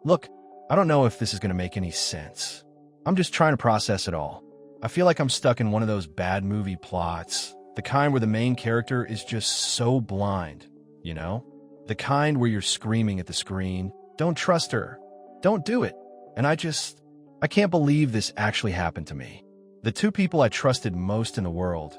Look, I don't know if this is going to make any sense. I'm just trying to process it all. I feel like I'm stuck in one of those bad movie plots, the kind where the main character is just so blind, you know? The kind where you're screaming at the screen, "Don't trust her. Don't do it." And I can't believe this actually happened to me. The two people I trusted most in the world,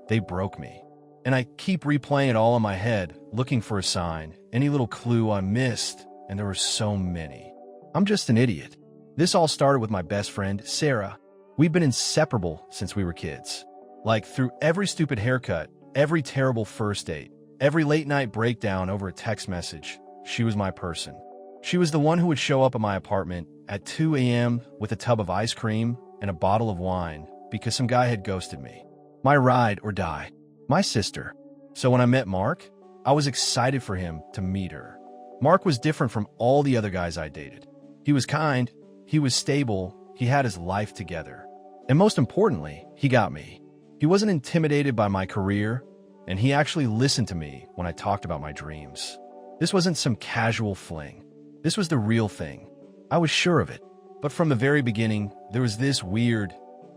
they broke me. And I keep replaying it all in my head, looking for a sign, any little clue I missed, and there were so many. I'm just an idiot. This all started with my best friend, Sarah. We've been inseparable since we were kids. Like, through every stupid haircut, every terrible first date, every late-night breakdown over a text message, she was my person. She was the one who would show up at my apartment at 2 a.m. with a tub of ice cream and a bottle of wine because some guy had ghosted me. My ride or die. My sister. So when I met Mark, I was excited for him to meet her. Mark was different from all the other guys I dated. He was kind, he was stable, he had his life together. And most importantly, he got me. He wasn't intimidated by my career, and he actually listened to me when I talked about my dreams. This wasn't some casual fling. This was the real thing. I was sure of it. But from the very beginning, there was this weird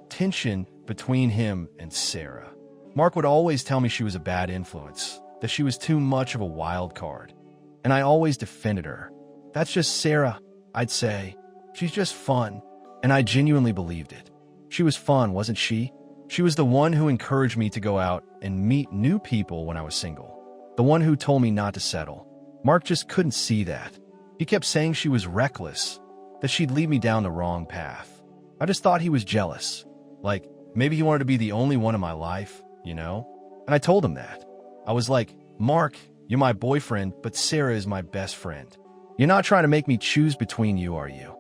tension between him and Sarah. Mark would always tell me she was a bad influence, that she was too much of a wild card. And I always defended her. "That's just Sarah," I'd say. "She's just fun." And I genuinely believed it. She was fun, wasn't she? She was the one who encouraged me to go out and meet new people when I was single. The one who told me not to settle. Mark just couldn't see that. He kept saying she was reckless, that she'd lead me down the wrong path. I just thought he was jealous. Like, maybe he wanted to be the only one in my life, you know? And I told him that. I was like, "Mark, you're my boyfriend, but Sarah is my best friend. You're not trying to make me choose between you, are you?"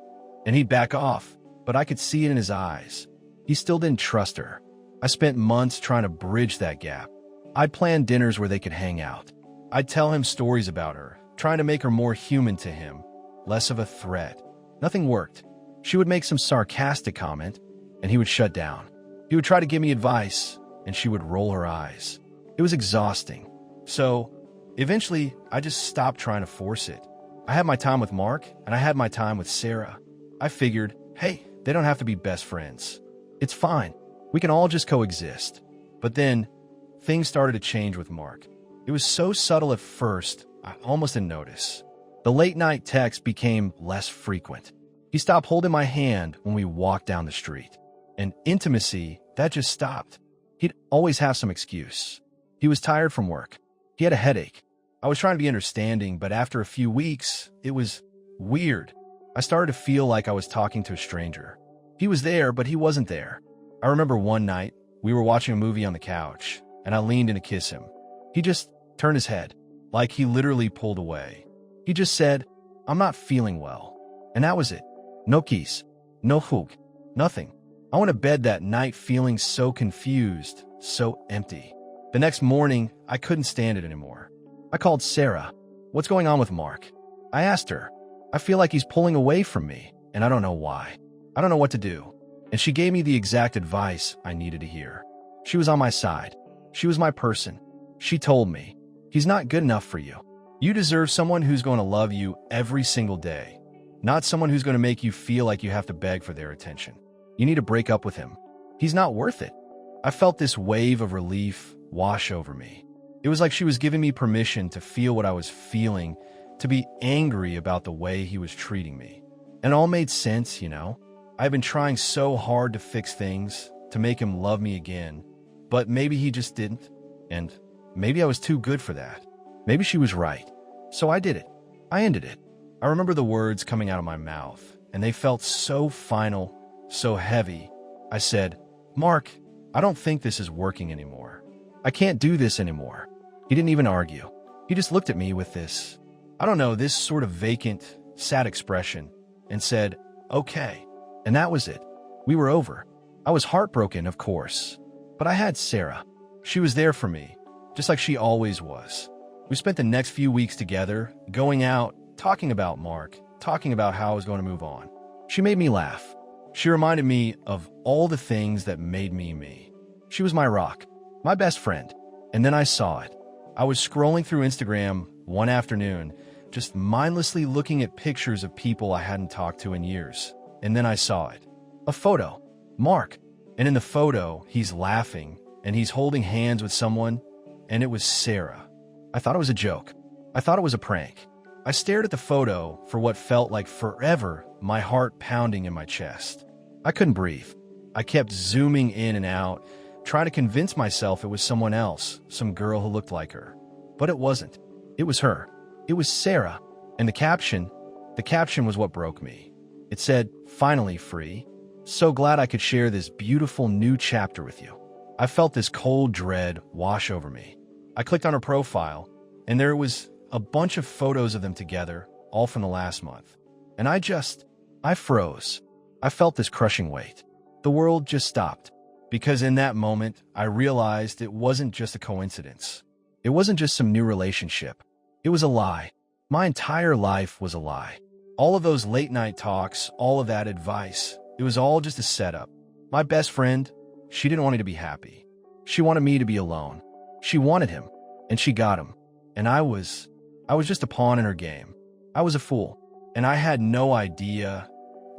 And he'd back off, but I could see it in his eyes. He still didn't trust her. I spent months trying to bridge that gap. I'd plan dinners where they could hang out. I'd tell him stories about her, trying to make her more human to him, less of a threat. Nothing worked. She would make some sarcastic comment, and he would shut down. He would try to give me advice, and she would roll her eyes. It was exhausting. So, eventually, I just stopped trying to force it. I had my time with Mark, and I had my time with Sarah. I figured, hey, they don't have to be best friends. It's fine. We can all just coexist. But then, things started to change with Mark. It was so subtle at first, I almost didn't notice. The late-night texts became less frequent. He stopped holding my hand when we walked down the street. And intimacy, that just stopped. He'd always have some excuse. He was tired from work. He had a headache. I was trying to be understanding, but after a few weeks, it was weird. I started to feel like I was talking to a stranger. He was there, but he wasn't there. I remember one night, we were watching a movie on the couch, and I leaned in to kiss him. He just turned his head, like he literally pulled away. He just said, "I'm not feeling well." And that was it. No kiss, no hug, nothing. I went to bed that night feeling so confused, so empty. The next morning, I couldn't stand it anymore. I called Sarah. "What's going on with Mark?" I asked her. "I feel like he's pulling away from me, and I don't know why. I don't know what to do." And she gave me the exact advice I needed to hear. She was on my side. She was my person. She told me, "He's not good enough for you. You deserve someone who's going to love you every single day, not someone who's going to make you feel like you have to beg for their attention. You need to break up with him. He's not worth it." I felt this wave of relief wash over me. It was like she was giving me permission to feel what I was feeling, to be angry about the way he was treating me. And it all made sense, you know? I've been trying so hard to fix things, to make him love me again, but maybe he just didn't, and maybe I was too good for that. Maybe she was right. So I did it. I ended it. I remember the words coming out of my mouth, and they felt so final, so heavy. I said, "Mark, I don't think this is working anymore. I can't do this anymore." He didn't even argue. He just looked at me with this, I don't know, this sort of vacant, sad expression, and said, "Okay." And that was it. We were over. I was heartbroken, of course. But I had Sarah. She was there for me, just like she always was. We spent the next few weeks together, going out, talking about Mark, talking about how I was going to move on. She made me laugh. She reminded me of all the things that made me me. She was my rock, my best friend. And then I saw it. I was scrolling through Instagram one afternoon, just mindlessly looking at pictures of people I hadn't talked to in years. And then I saw it. A photo. Mark. And in the photo, he's laughing, and he's holding hands with someone, and it was Sarah. I thought it was a joke. I thought it was a prank. I stared at the photo for what felt like forever, my heart pounding in my chest. I couldn't breathe. I kept zooming in and out, trying to convince myself it was someone else, some girl who looked like her. But it wasn't. It was her. It was Sarah. And the caption was what broke me. It said, "Finally free. So glad I could share this beautiful new chapter with you." I felt this cold dread wash over me. I clicked on her profile, and there was a bunch of photos of them together, all from the last month. And I froze. I felt this crushing weight. The world just stopped. Because in that moment, I realized it wasn't just a coincidence. It wasn't just some new relationship. It was a lie. My entire life was a lie. All of those late-night talks, all of that advice, it was all just a setup. My best friend, she didn't want me to be happy. She wanted me to be alone. She wanted him, and she got him. And I was just a pawn in her game. I was a fool, and I had no idea,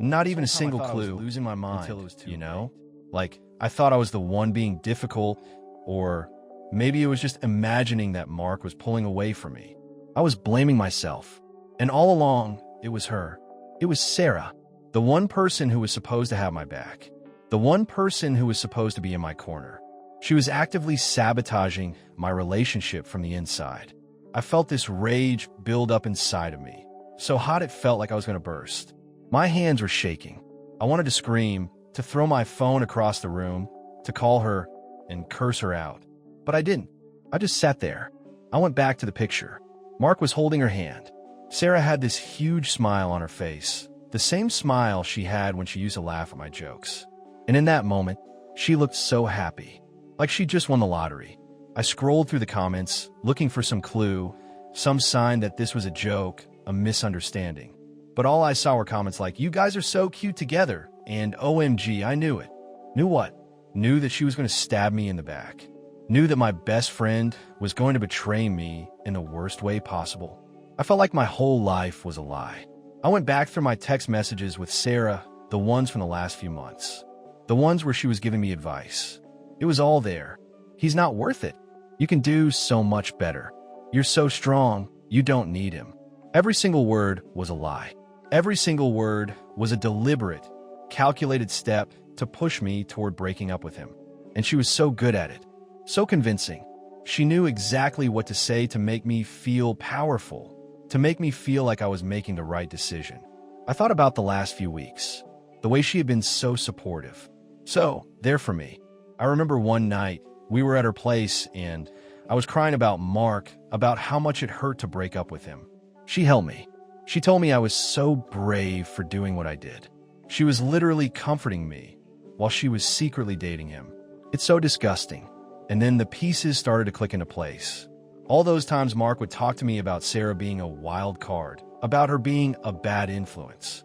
not even a single clue. I was losing my mind until it was too late. Like, I thought I was the one being difficult, or maybe it was just imagining that Mark was pulling away from me. I was blaming myself, and all along, it was her. It was Sarah, the one person who was supposed to have my back, the one person who was supposed to be in my corner. She was actively sabotaging my relationship from the inside. I felt this rage build up inside of me, so hot it felt like I was going to burst. My hands were shaking. I wanted to scream, to throw my phone across the room, to call her and curse her out. But I didn't. I just sat there. I went back to the picture. Mark was holding her hand. Sarah had this huge smile on her face, the same smile she had when she used to laugh at my jokes. And in that moment, she looked so happy, like she just won the lottery. I scrolled through the comments, looking for some clue, some sign that this was a joke, a misunderstanding. But all I saw were comments like, "You guys are so cute together," and "OMG, I knew it." Knew what? Knew that she was going to stab me in the back. Knew that my best friend was going to betray me in the worst way possible. I felt like my whole life was a lie. I went back through my text messages with Sarah, the ones from the last few months. The ones where she was giving me advice. It was all there. "He's not worth it. You can do so much better. You're so strong. You don't need him." Every single word was a lie. Every single word was a deliberate, calculated step to push me toward breaking up with him. And she was so good at it. So convincing. She knew exactly what to say to make me feel powerful, to make me feel like I was making the right decision. I thought about the last few weeks, the way she had been so supportive, so there for me. I remember one night, we were at her place, and I was crying about Mark, about how much it hurt to break up with him. She held me. She told me I was so brave for doing what I did. She was literally comforting me while she was secretly dating him. It's so disgusting. And then the pieces started to click into place. All those times Mark would talk to me about Sarah being a wild card, about her being a bad influence.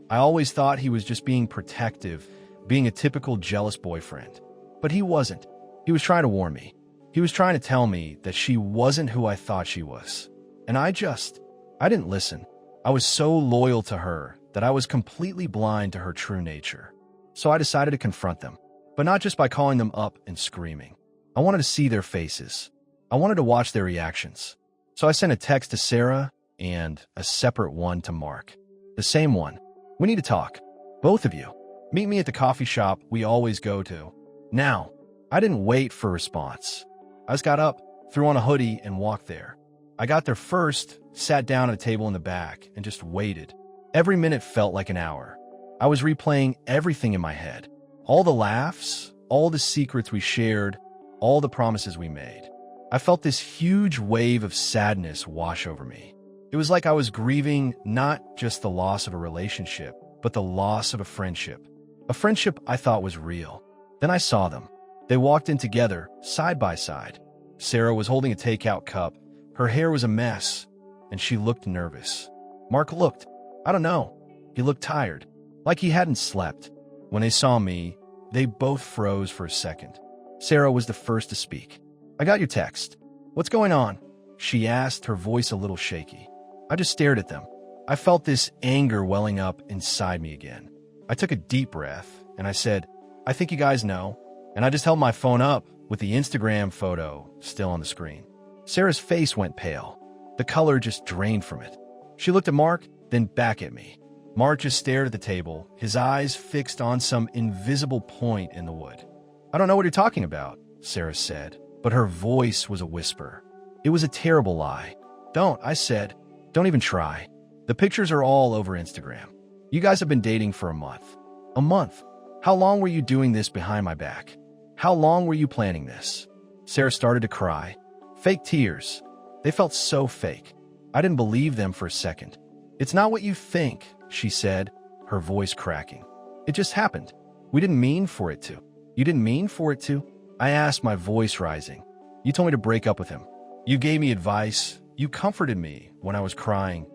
I always thought he was just being protective, being a typical jealous boyfriend. But he wasn't. He was trying to warn me. He was trying to tell me that she wasn't who I thought she was. And I didn't listen. I was so loyal to her that I was completely blind to her true nature. So I decided to confront them, but not just by calling them up and screaming. I wanted to see their faces. I wanted to watch their reactions. So I sent a text to Sarah and a separate one to Mark. The same one. "We need to talk. Both of you. Meet me at the coffee shop we always go to." Now, I didn't wait for a response. I just got up, threw on a hoodie, and walked there. I got there first, sat down at a table in the back, and just waited. Every minute felt like an hour. I was replaying everything in my head. All the laughs, all the secrets we shared, all the promises we made. I felt this huge wave of sadness wash over me. It was like I was grieving not just the loss of a relationship, but the loss of a friendship. A friendship I thought was real. Then I saw them. They walked in together, side by side. Sarah was holding a takeout cup. Her hair was a mess, and she looked nervous. Mark looked, I don't know, he looked tired, like he hadn't slept. When they saw me, they both froze for a second. Sarah was the first to speak. "I got your text. What's going on?" she asked, her voice a little shaky. I just stared at them. I felt this anger welling up inside me again. I took a deep breath and I said, I think you guys know. And I just held my phone up with the Instagram photo still on the screen. Sarah's face went pale. The color just drained from it. She looked at Mark, then back at me. Mark just stared at the table, his eyes fixed on some invisible point in the wood. I don't know what you're talking about, Sarah said, but her voice was a whisper. It was a terrible lie. Don't, I said. Don't even try. The pictures are all over Instagram. You guys have been dating for a month. A month? How long were you doing this behind my back? How long were you planning this? Sarah started to cry. Fake tears. They felt so fake. I didn't believe them for a second. It's not what you think, she said, her voice cracking. It just happened. We didn't mean for it to. You didn't mean for it to? I asked, my voice rising. You told me to break up with him. You gave me advice. You comforted me when I was crying,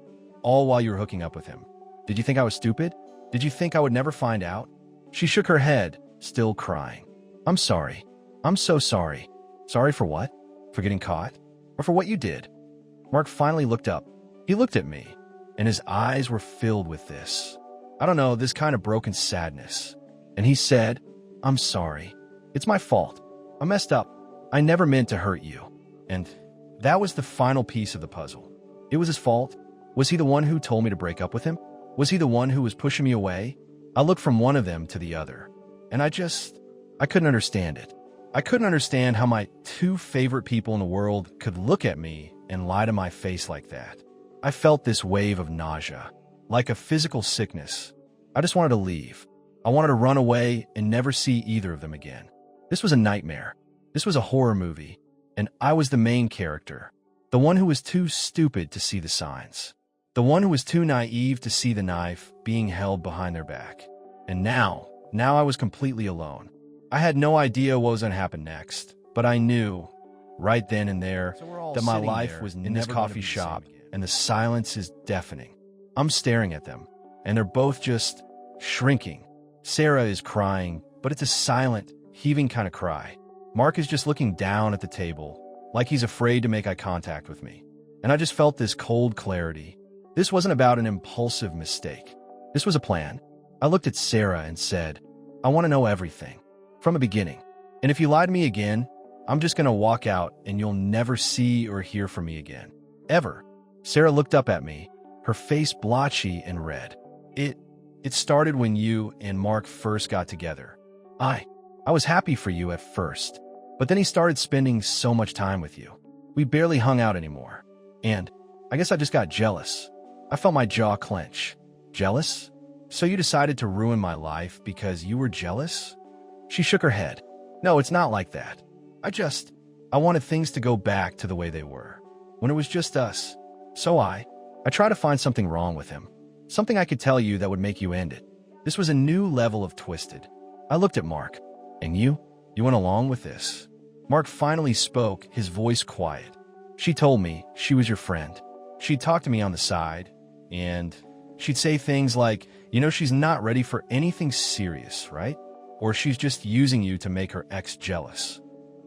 all while you were hooking up with him. Did you think I was stupid? Did you think I would never find out? She shook her head, still crying. I'm sorry. I'm so sorry. Sorry for what? For getting caught? Or for what you did? Mark finally looked up. He looked at me, and his eyes were filled with this. I don't know, this kind of broken sadness. And he said, I'm sorry. It's my fault. I messed up. I never meant to hurt you. And that was the final piece of the puzzle. It was his fault. Was he the one who told me to break up with him? Was he the one who was pushing me away? I looked from one of them to the other, and I couldn't understand it. I couldn't understand how my two favorite people in the world could look at me and lie to my face like that. I felt this wave of nausea, like a physical sickness. I just wanted to leave. I wanted to run away and never see either of them again. This was a nightmare. This was a horror movie, and I was the main character, the one who was too stupid to see the signs. The one who was too naive to see the knife being held behind their back. And now I was completely alone. I had no idea what was going to happen next, but I knew, right then and there, that my life was in this coffee shop, and the silence is deafening. I'm staring at them, and they're both just shrinking. Sarah is crying, but it's a silent, heaving kind of cry. Mark is just looking down at the table, like he's afraid to make eye contact with me. And I just felt this cold clarity. This wasn't about an impulsive mistake. This was a plan. I looked at Sarah and said, I want to know everything, from the beginning. And if you lie to me again, I'm just going to walk out and you'll never see or hear from me again. Ever. Sarah looked up at me, her face blotchy and red. It started when you and Mark first got together. I was happy for you at first, but then he started spending so much time with you. We barely hung out anymore. And I guess I just got jealous. I felt my jaw clench. Jealous? So you decided to ruin my life because you were jealous? She shook her head. No, it's not like that. I wanted things to go back to the way they were, when it was just us. So I tried to find something wrong with him. Something I could tell you that would make you end it. This was a new level of twisted. I looked at Mark. And you? You went along with this? Mark finally spoke, his voice quiet. She told me she was your friend. She'd talk to me on the side, and she'd say things like, you know, she's not ready for anything serious, right? Or she's just using you to make her ex jealous.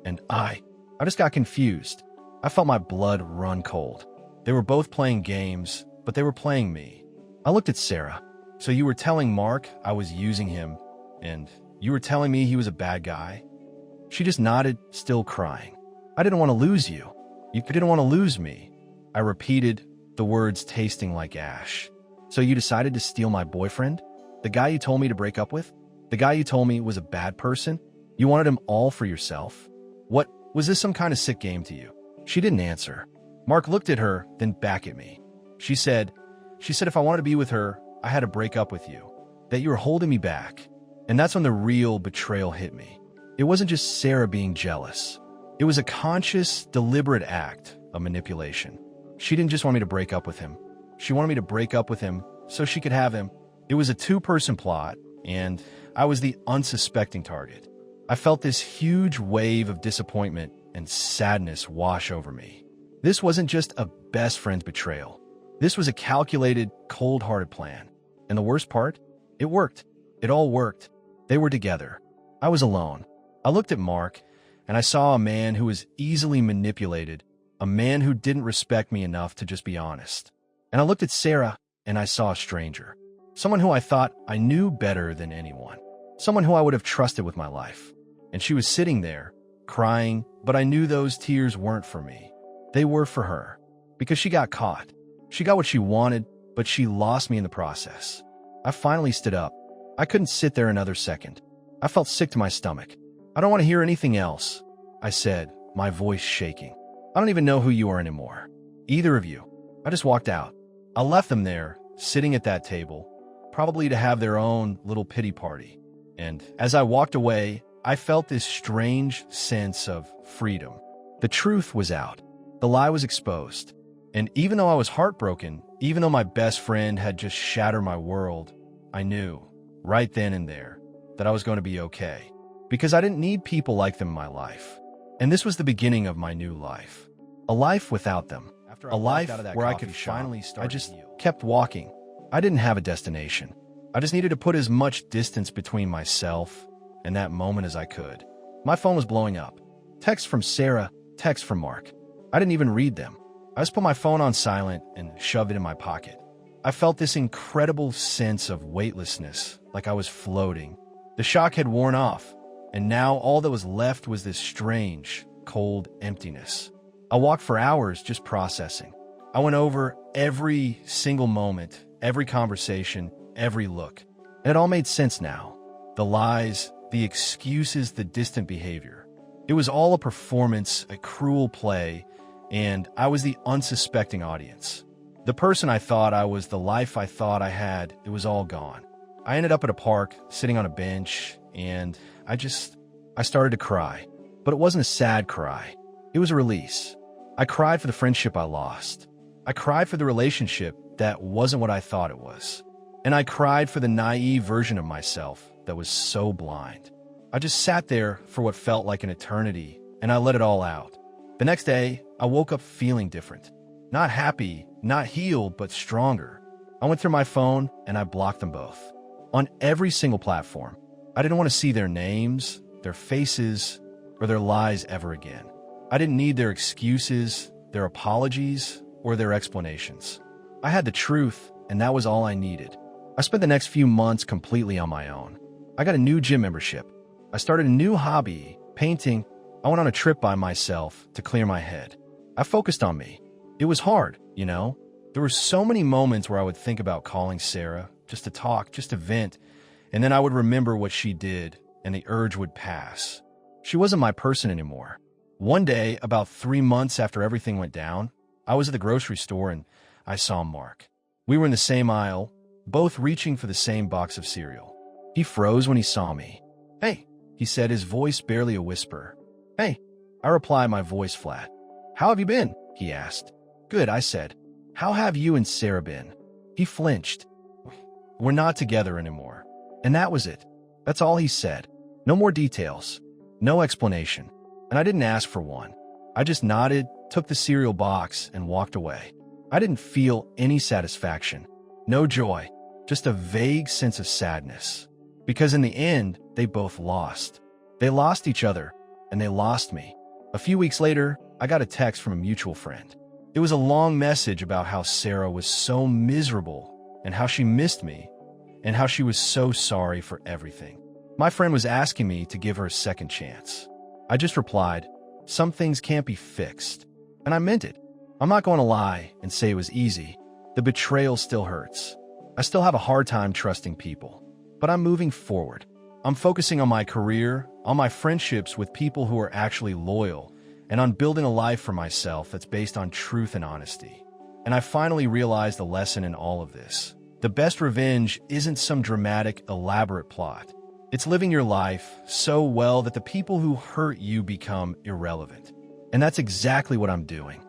And I just got confused. I felt my blood run cold. They were both playing games, but they were playing me. I looked at Sarah. So you were telling Mark I was using him, and you were telling me he was a bad guy? She just nodded, still crying. I didn't want to lose you. You didn't want to lose me. I repeated, the words tasting like ash. So you decided to steal my boyfriend? The guy you told me to break up with? The guy you told me was a bad person? You wanted him all for yourself? What, was this some kind of sick game to you? She didn't answer. Mark looked at her, then back at me. She said if I wanted to be with her, I had to break up with you. That you were holding me back. And that's when the real betrayal hit me. It wasn't just Sarah being jealous. It was a conscious, deliberate act of manipulation. She didn't just want me to break up with him. She wanted me to break up with him so she could have him. It was a two-person plot, and I was the unsuspecting target. I felt this huge wave of disappointment and sadness wash over me. This wasn't just a best friend's betrayal. This was a calculated, cold-hearted plan. And the worst part? It worked. It all worked. They were together. I was alone. I looked at Mark, and I saw a man who was easily manipulated, a man who didn't respect me enough to just be honest. And I looked at Sarah, and I saw a stranger. Someone who I thought I knew better than anyone. Someone who I would have trusted with my life. And she was sitting there, crying, but I knew those tears weren't for me. They were for her. Because she got caught. She got what she wanted, but she lost me in the process. I finally stood up. I couldn't sit there another second. I felt sick to my stomach. I don't want to hear anything else, I said, my voice shaking. I don't even know who you are anymore. Either of you. I just walked out. I left them there, sitting at that table, probably to have their own little pity party. And as I walked away, I felt this strange sense of freedom. The truth was out. The lie was exposed. And even though I was heartbroken, even though my best friend had just shattered my world, I knew, right then and there, that I was going to be okay. Because I didn't need people like them in my life. And this was the beginning of my new life. A life without them. A life where I could finally start. I just kept walking. I didn't have a destination. I just needed to put as much distance between myself and that moment as I could. My phone was blowing up. Texts from Sarah, texts from Mark. I didn't even read them. I just put my phone on silent and shoved it in my pocket. I felt this incredible sense of weightlessness, like I was floating. The shock had worn off, and now all that was left was this strange, cold emptiness. I walked for hours just processing. I went over every single moment, every conversation, every look. And it all made sense now. The lies, the excuses, the distant behavior. It was all a performance, a cruel play, and I was the unsuspecting audience. The person I thought I was, the life I thought I had, it was all gone. I ended up at a park, sitting on a bench, and I started to cry. But it wasn't a sad cry. It was a release. I cried for the friendship I lost. I cried for the relationship that wasn't what I thought it was. And I cried for the naive version of myself that was so blind. I just sat there for what felt like an eternity, and I let it all out. The next day, I woke up feeling different. Not happy, not healed, but stronger. I went through my phone, and I blocked them both. On every single platform. I didn't want to see their names, their faces, or their lies ever again. I didn't need their excuses, their apologies, or their explanations. I had the truth, and that was all I needed. I spent the next few months completely on my own. I got a new gym membership. I started a new hobby, painting. I went on a trip by myself to clear my head. I focused on me. It was hard, you know? There were so many moments where I would think about calling Sarah, just to talk, just to vent, and then I would remember what she did, and the urge would pass. She wasn't my person anymore. One day, about 3 months after everything went down, I was at the grocery store and I saw Mark. We were in the same aisle, both reaching for the same box of cereal. He froze when he saw me. "Hey," he said, his voice barely a whisper. "Hey," I replied, my voice flat. "How have you been?" he asked. "Good," I said. "How have you and Sarah been?" He flinched. "We're not together anymore." And that was it. That's all he said. No more details. No explanation. And I didn't ask for one. I just nodded, took the cereal box, and walked away. I didn't feel any satisfaction. No joy. Just a vague sense of sadness. Because in the end, they both lost. They lost each other, and they lost me. A few weeks later, I got a text from a mutual friend. It was a long message about how Sarah was so miserable, and how she missed me, and how she was so sorry for everything. My friend was asking me to give her a second chance. I just replied, "Some things can't be fixed." And I meant it. I'm not going to lie and say it was easy. The betrayal still hurts. I still have a hard time trusting people. But I'm moving forward. I'm focusing on my career, on my friendships with people who are actually loyal, and on building a life for myself that's based on truth and honesty. And I finally realized the lesson in all of this. The best revenge isn't some dramatic, elaborate plot. It's living your life so well that the people who hurt you become irrelevant. And that's exactly what I'm doing.